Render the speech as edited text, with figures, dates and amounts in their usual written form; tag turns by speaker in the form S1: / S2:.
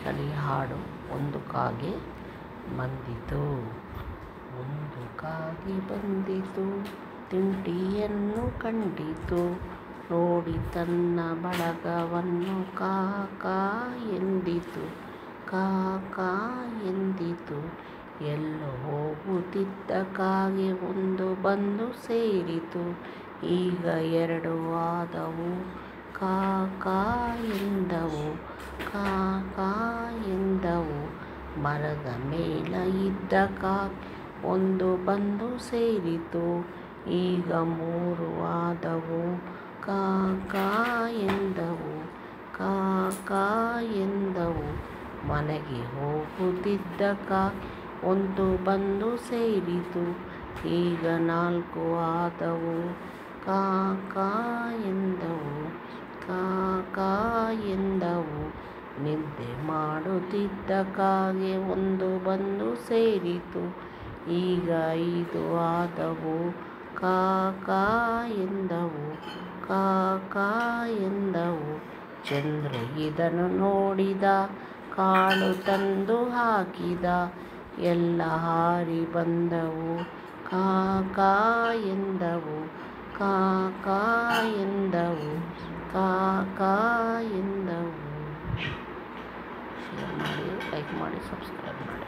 S1: ಕಲಿ ಹಾಡು. ಒಂದು ಕಾಗೆ ಬಂದಿತು, ಒಂದು ಕಾಗೆ ಬಂದಿತು, ತಿಂಡಿಯನ್ನು ಕಂಡಿತು. ನೋಡಿ ತನ್ನ ಬಳಗವನ್ನು ಕಾ ಕಾ ಎಂದಿತು, ಕಾ ಕಾ ಎಂದಿತು. ಎಲ್ಲೋ ಹೋಗುತ್ತಿದ್ದ ಕಾಗೆ ಒಂದು ಬಂದು ಸೇರಿತು. ಈಗ ಎರಡು ಆದವು, ಕಾ ಕಾ ಎಂದವು, ಕಾ ಕಾ ಎಂದವು. ಮರದ ಮೇಲ ಇದ್ದ ಕಾಗೆ ಒಂದು ಬಂದು ಸೇರಿತು. ಈಗ ಮೂರು ಆದವು, ಕಾ ಕಾ ಎಂದವು, ಕಾ ಕಾ ಎಂದವು. ಮನೆಗೆ ಹೋಗುತ್ತಿದ್ದ ಕಾಗೆ ಒಂದು ಬಂದು ಸೇರಿತು. ಈಗ ನಾಲ್ಕು ಆದವು, ಕಾ ಕಾ ಎಂದವು, ಕಾ ಕಾ ಎಂದವು. ನಿದ್ದೆ ಮಾಡುತ್ತಿದ್ದ ಕಾಗೆ ಒಂದು ಬಂದು ಸೇರಿತು. ಈಗ ಐದು ಆದವು, ಕಾ ಕಾ ಎಂದವು, ಕಾ ಕಾ ಎಂದವು. ಚಂದ್ರ ಇದನ್ನು ನೋಡಿದ, ಕಾಳು ತಂದು ಹಾಕಿದ. ಎಲ್ಲ ಹಾರಿ ಬಂದವು, ಕಾ ಕಾ ಎಂದವು, ಕಾ ಕಾ ಎಂದವು, ಕಾ ಕಾ ಎಂದವು. ಶೇರ್ ಮಾಡಿ, ಲೈಕ್ ಮಾಡಿ, ಸಬ್ಸ್ಕ್ರೈಬ್ ಮಾಡಿ.